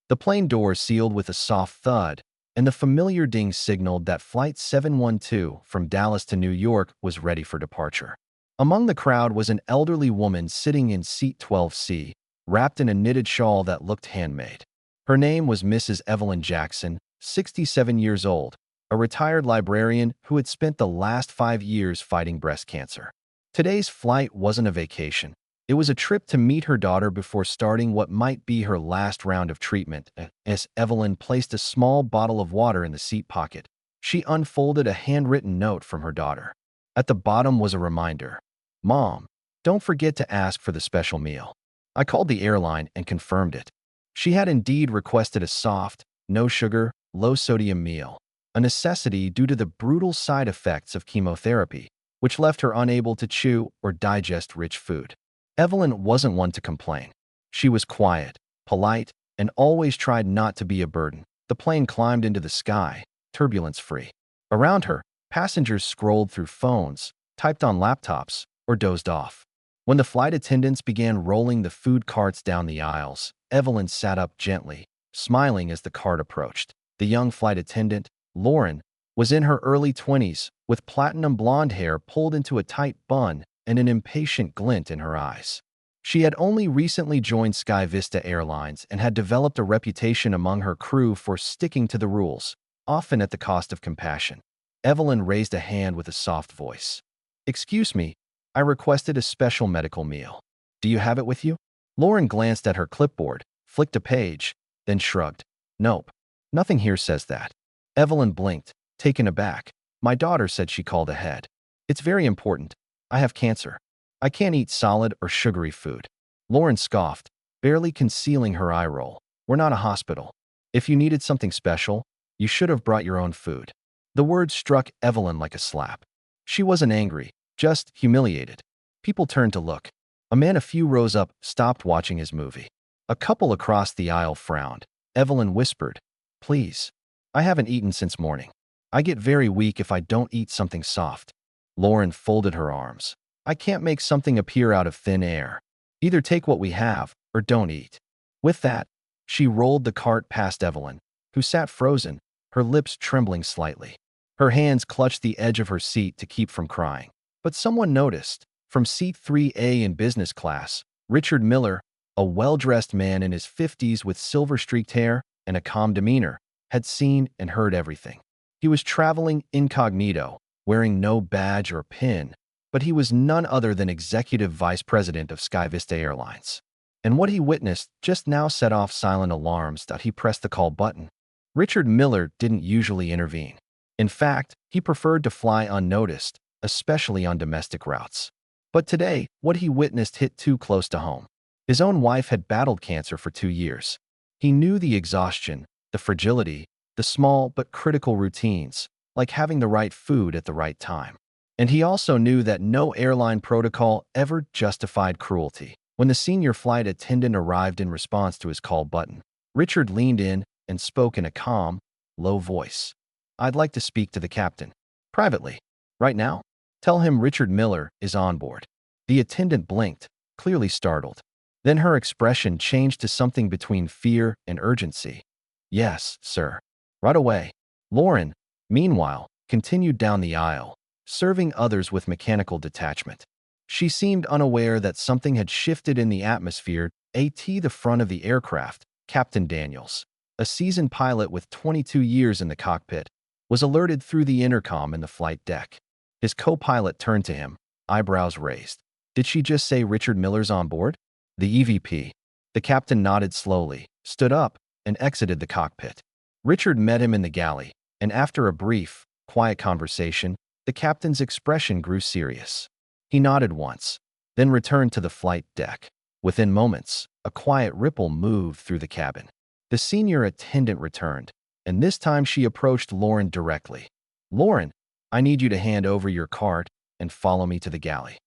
The plane doors sealed with a soft thud, and the familiar ding signaled that Flight 712 from Dallas to New York was ready for departure. Among the crowd was an elderly woman sitting in seat 12C, wrapped in a knitted shawl that looked handmade. Her name was Mrs. Evelyn Jackson, 67 years old, a retired librarian who had spent the last 5 years fighting breast cancer. Today's flight wasn't a vacation. It was a trip to meet her daughter before starting what might be her last round of treatment. As Evelyn placed a small bottle of water in the seat pocket, she unfolded a handwritten note from her daughter. At the bottom was a reminder. "Mom, don't forget to ask for the special meal." I called the airline and confirmed it. She had indeed requested a soft, no sugar, low sodium meal, a necessity due to the brutal side effects of chemotherapy, which left her unable to chew or digest rich food. Evelyn wasn't one to complain. She was quiet, polite, and always tried not to be a burden. The plane climbed into the sky, turbulence-free. Around her, passengers scrolled through phones, typed on laptops, or dozed off. When the flight attendants began rolling the food carts down the aisles, Evelyn sat up gently, smiling as the cart approached. The young flight attendant, Lauren, was in her early 20s, with platinum blonde hair pulled into a tight bun and an impatient glint in her eyes. She had only recently joined Sky Vista Airlines and had developed a reputation among her crew for sticking to the rules, often at the cost of compassion. Evelyn raised a hand with a soft voice. "Excuse me, I requested a special medical meal. Do you have it with you?" Lauren glanced at her clipboard, flicked a page, then shrugged. "Nope, nothing here says that." Evelyn blinked, taken aback. "My daughter said she called ahead. It's very important. I have cancer. I can't eat solid or sugary food." Lauren scoffed, barely concealing her eye roll. "We're not a hospital. If you needed something special, you should have brought your own food." The words struck Evelyn like a slap. She wasn't angry, just humiliated. People turned to look. A man a few rows up stopped watching his movie. A couple across the aisle frowned. Evelyn whispered, "Please. I haven't eaten since morning. I get very weak if I don't eat something soft." Lauren folded her arms. "I can't make something appear out of thin air. Either take what we have or don't eat." With that, she rolled the cart past Evelyn, who sat frozen, her lips trembling slightly. Her hands clutched the edge of her seat to keep from crying. But someone noticed. From seat 3A in business class, Richard Miller, a well-dressed man in his 50s with silver-streaked hair and a calm demeanor, had seen and heard everything. He was traveling incognito, wearing no badge or pin, but he was none other than Executive Vice President of Sky Vista Airlines. And what he witnessed just now set off silent alarms that he pressed the call button. Richard Miller didn't usually intervene. In fact, he preferred to fly unnoticed, especially on domestic routes. But today, what he witnessed hit too close to home. His own wife had battled cancer for 2 years. He knew the exhaustion, the fragility, the small but critical routines, like having the right food at the right time. And he also knew that no airline protocol ever justified cruelty. When the senior flight attendant arrived in response to his call button, Richard leaned in and spoke in a calm, low voice. "I'd like to speak to the captain. Privately. Right now? Tell him Richard Miller is on board." The attendant blinked, clearly startled. Then her expression changed to something between fear and urgency. "Yes, sir. Right away." Lauren, meanwhile, continued down the aisle, serving others with mechanical detachment. She seemed unaware that something had shifted in the atmosphere. At the front of the aircraft, Captain Daniels, a seasoned pilot with 22 years in the cockpit, was alerted through the intercom in the flight deck. His co-pilot turned to him, eyebrows raised. "Did she just say Richard Miller's on board?" "The EVP." The captain nodded slowly, stood up, and exited the cockpit. Richard met him in the galley, and after a brief, quiet conversation, the captain's expression grew serious. He nodded once, then returned to the flight deck. Within moments, a quiet ripple moved through the cabin. The senior attendant returned, and this time she approached Lauren directly. "Lauren, I need you to hand over your card and follow me to the galley."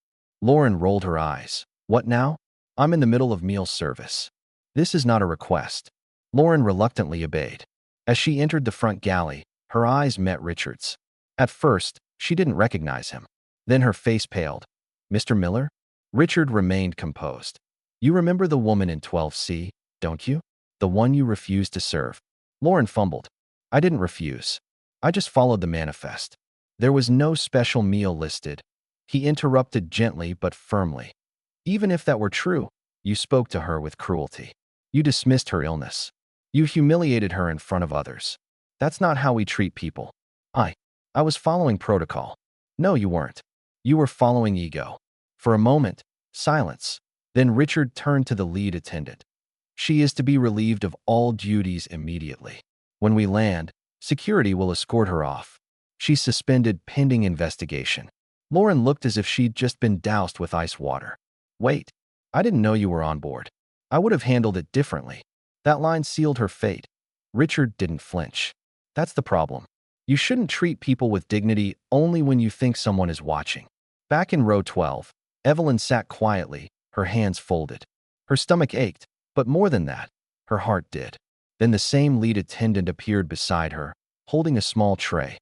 Lauren rolled her eyes. "What now? I'm in the middle of meal service." "This is not a request." Lauren reluctantly obeyed. As she entered the front galley, her eyes met Richard's. At first, she didn't recognize him. Then her face paled. "Mr. Miller?" Richard remained composed. "You remember the woman in 12C, don't you?" The one you refused to serve. Lauren fumbled. I didn't refuse. I just followed the manifest. There was no special meal listed. He interrupted gently but firmly. Even if that were true, you spoke to her with cruelty. You dismissed her illness. You humiliated her in front of others. That's not how we treat people. I was following protocol. No, you weren't. You were following ego. For a moment, silence. Then Richard turned to the lead attendant. She is to be relieved of all duties immediately. When we land, security will escort her off. She's suspended pending investigation. Lauren looked as if she'd just been doused with ice water. Wait, I didn't know you were on board. I would have handled it differently. That line sealed her fate. Richard didn't flinch. That's the problem. You shouldn't treat people with dignity only when you think someone is watching. Back in row 12, Evelyn sat quietly, her hands folded. Her stomach ached, but more than that, her heart did. Then the same lead attendant appeared beside her, holding a small tray.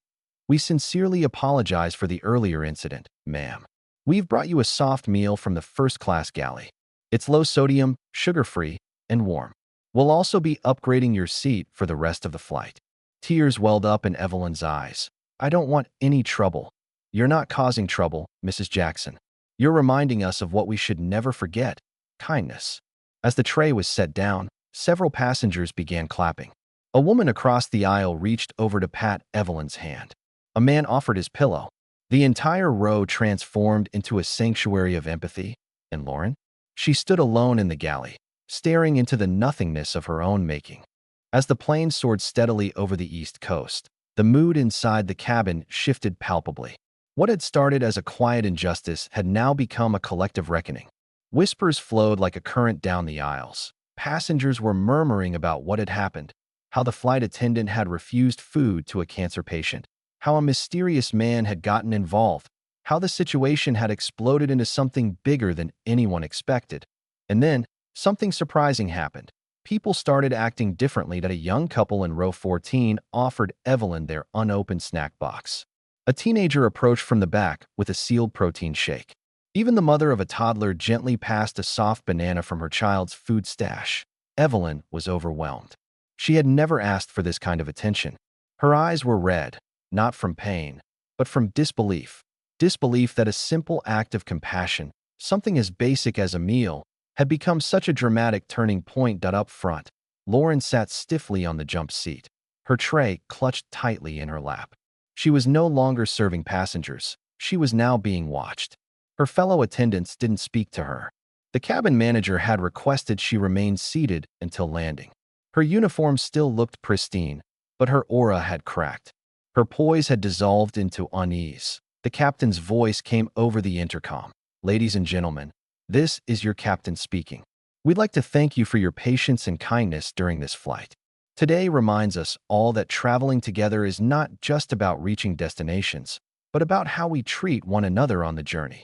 We sincerely apologize for the earlier incident, ma'am. We've brought you a soft meal from the first-class galley. It's low sodium, sugar-free, and warm. We'll also be upgrading your seat for the rest of the flight. Tears welled up in Evelyn's eyes. I don't want any trouble. You're not causing trouble, Mrs. Jackson. You're reminding us of what we should never forget, kindness. As the tray was set down, several passengers began clapping. A woman across the aisle reached over to pat Evelyn's hand. A man offered his pillow. The entire row transformed into a sanctuary of empathy. And Lauren? She stood alone in the galley, staring into the nothingness of her own making. As the plane soared steadily over the East Coast, the mood inside the cabin shifted palpably. What had started as a quiet injustice had now become a collective reckoning. Whispers flowed like a current down the aisles. Passengers were murmuring about what had happened, how the flight attendant had refused food to a cancer patient, how a mysterious man had gotten involved, how the situation had exploded into something bigger than anyone expected. And then, something surprising happened. People started acting differently that a young couple in row 14 offered Evelyn their unopened snack box. A teenager approached from the back with a sealed protein shake. Even the mother of a toddler gently passed a soft banana from her child's food stash. Evelyn was overwhelmed. She had never asked for this kind of attention. Her eyes were red, not from pain, but from disbelief. Disbelief that a simple act of compassion, something as basic as a meal, had become such a dramatic turning point. Up front, Lauren sat stiffly on the jump seat, her tray clutched tightly in her lap. She was no longer serving passengers. She was now being watched. Her fellow attendants didn't speak to her. The cabin manager had requested she remain seated until landing. Her uniform still looked pristine, but her aura had cracked. Her poise had dissolved into unease. The captain's voice came over the intercom. Ladies and gentlemen, this is your captain speaking. We'd like to thank you for your patience and kindness during this flight. Today reminds us all that traveling together is not just about reaching destinations, but about how we treat one another on the journey.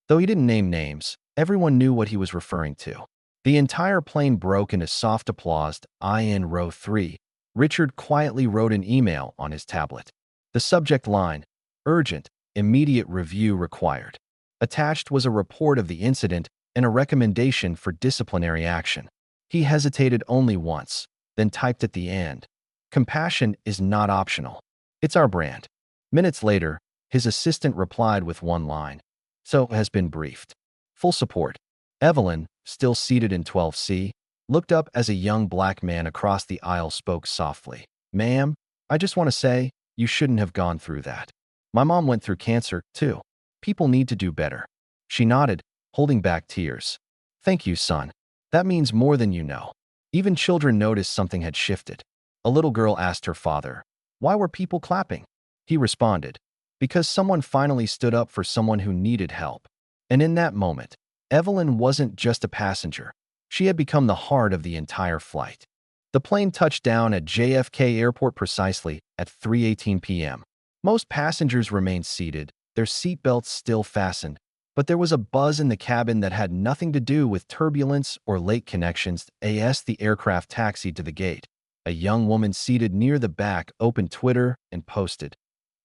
Though he didn't name names, everyone knew what he was referring to. The entire plane broke into soft applause. In row 3, Richard quietly wrote an email on his tablet. The subject line, urgent, immediate review required. Attached was a report of the incident and a recommendation for disciplinary action. He hesitated only once, then typed at the end, compassion is not optional. It's our brand. Minutes later, his assistant replied with one line. So has been briefed. Full support. Evelyn, still seated in 12C, looked up as a young black man across the aisle spoke softly. Ma'am, I just want to say, you shouldn't have gone through that. My mom went through cancer, too. People need to do better. She nodded, holding back tears. Thank you, son. That means more than you know. Even children noticed something had shifted. A little girl asked her father, why were people clapping? He responded, because someone finally stood up for someone who needed help. And in that moment, Evelyn wasn't just a passenger. She had become the heart of the entire flight. The plane touched down at JFK Airport precisely at 3:18 p.m. Most passengers remained seated, their seatbelts still fastened, but there was a buzz in the cabin that had nothing to do with turbulence or late connections. As the aircraft taxied to the gate, a young woman seated near the back opened Twitter and posted,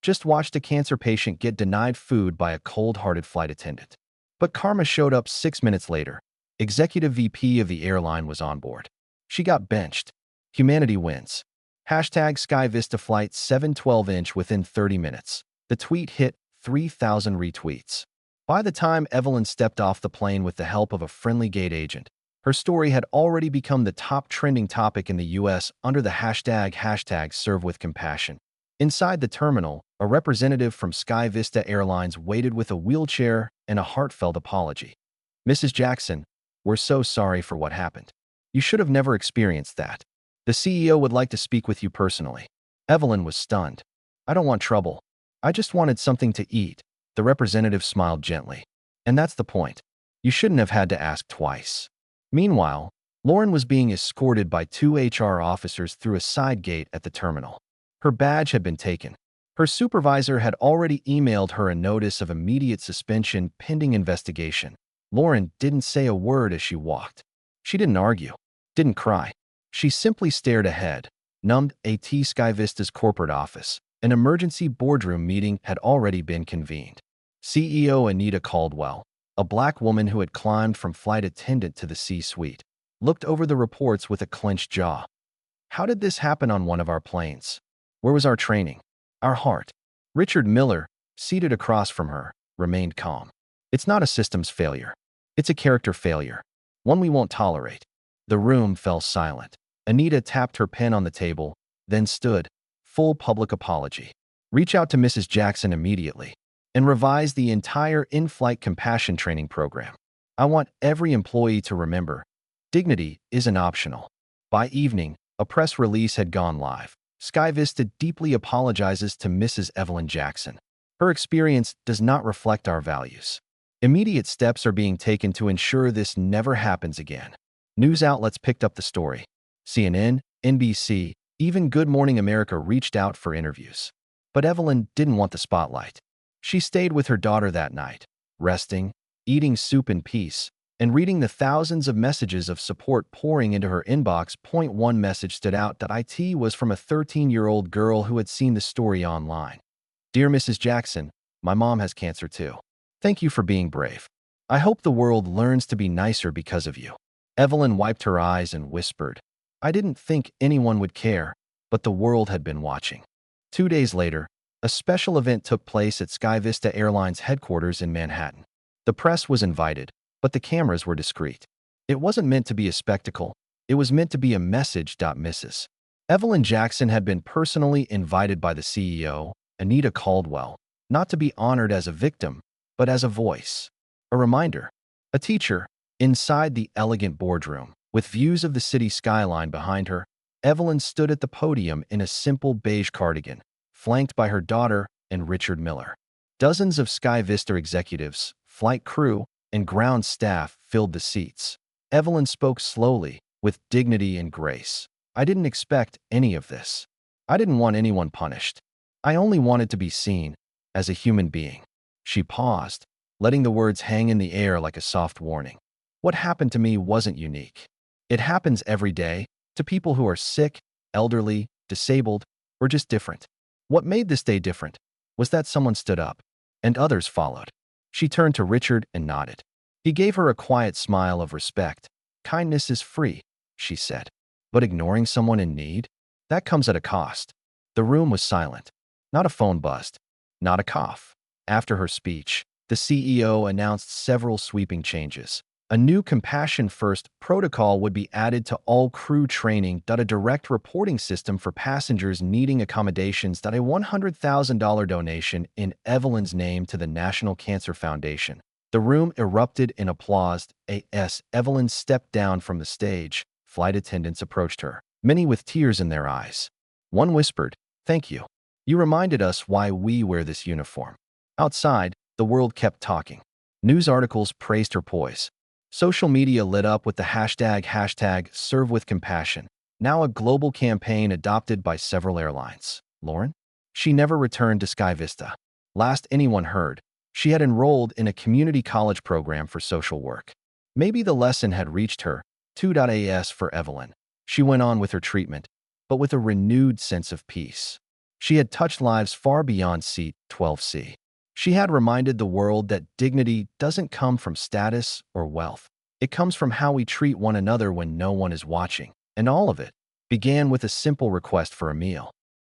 just watched a cancer patient get denied food by a cold-hearted flight attendant. But karma showed up 6 minutes later. Executive VP of the airline was on board. She got benched. Humanity wins. Hashtag SkyVista Flight 712" within 30 minutes. The tweet hit 3,000 retweets. By the time Evelyn stepped off the plane with the help of a friendly gate agent, her story had already become the top trending topic in the US under the hashtag #ServeWithCompassion. Inside the terminal, a representative from SkyVista Airlines waited with a wheelchair and a heartfelt apology. "Mrs. Jackson, we're so sorry for what happened. You should have never experienced that. The CEO would like to speak with you personally." Evelyn was stunned. "I don't want trouble. I just wanted something to eat." The representative smiled gently. "And that's the point. You shouldn't have had to ask twice." Meanwhile, Lauren was being escorted by 2 HR officers through a side gate at the terminal. Her badge had been taken. Her supervisor had already emailed her a notice of immediate suspension pending investigation. Lauren didn't say a word as she walked. She didn't argue, didn't cry. She simply stared ahead, numbed. At SkyVista's corporate office, an emergency boardroom meeting had already been convened. CEO Anita Caldwell, a black woman who had climbed from flight attendant to the C-suite, looked over the reports with a clenched jaw. "How did this happen on one of our planes? Where was our training? Our heart?" Richard Miller, seated across from her, remained calm. "It's not a systems failure. It's a character failure. One we won't tolerate." The room fell silent. Anita tapped her pen on the table, then stood, full public apology. "Reach out to Mrs. Jackson immediately and revise the entire in-flight compassion training program. I want every employee to remember, dignity isn't optional." By evening, a press release had gone live. SkyVista deeply apologizes to Mrs. Evelyn Jackson. Her experience does not reflect our values. Immediate steps are being taken to ensure this never happens again. News outlets picked up the story. CNN, NBC, even Good Morning America reached out for interviews. But Evelyn didn't want the spotlight. She stayed with her daughter that night, resting, eating soup in peace, and reading the thousands of messages of support pouring into her inbox. One message stood out that it was from a 13-year-old girl who had seen the story online. "Dear Mrs. Jackson, my mom has cancer too. Thank you for being brave. I hope the world learns to be nicer because of you." Evelyn wiped her eyes and whispered, "I didn't think anyone would care, but the world had been watching." 2 days later, a special event took place at SkyVista Airlines headquarters in Manhattan. The press was invited, but the cameras were discreet. It wasn't meant to be a spectacle. It was meant to be a message. Mrs. Evelyn Jackson had been personally invited by the CEO, Anita Caldwell, not to be honored as a victim, but as a voice, a reminder, a teacher. Inside the elegant boardroom, with views of the city skyline behind her, Evelyn stood at the podium in a simple beige cardigan, flanked by her daughter and Richard Miller. Dozens of SkyVista executives, flight crew, and ground staff filled the seats. Evelyn spoke slowly, with dignity and grace. "I didn't expect any of this. I didn't want anyone punished. I only wanted to be seen as a human being." She paused, letting the words hang in the air like a soft warning. "What happened to me wasn't unique. It happens every day to people who are sick, elderly, disabled, or just different. What made this day different was that someone stood up, and others followed." She turned to Richard and nodded. He gave her a quiet smile of respect. "Kindness is free," she said. "But ignoring someone in need? That comes at a cost." The room was silent. Not a phone buzzed. Not a cough. After her speech, the CEO announced several sweeping changes. A new Compassion First protocol would be added to all crew training. A direct reporting system for passengers needing accommodations. A $100,000 donation in Evelyn's name to the National Cancer Foundation. The room erupted in applause. As Evelyn stepped down from the stage, flight attendants approached her, many with tears in their eyes. One whispered, "Thank you. You reminded us why we wear this uniform." Outside, the world kept talking. News articles praised her poise. Social media lit up with the hashtag #ServeWithCompassion, now a global campaign adopted by several airlines. Lauren? She never returned to SkyVista. Last anyone heard, she had enrolled in a community college program for social work. Maybe the lesson had reached her. 2.as for Evelyn. She went on with her treatment, but with a renewed sense of peace. She had touched lives far beyond seat 12C. She had reminded the world that dignity doesn't come from status or wealth. It comes from how we treat one another when no one is watching, and all of it began with a simple request for a meal.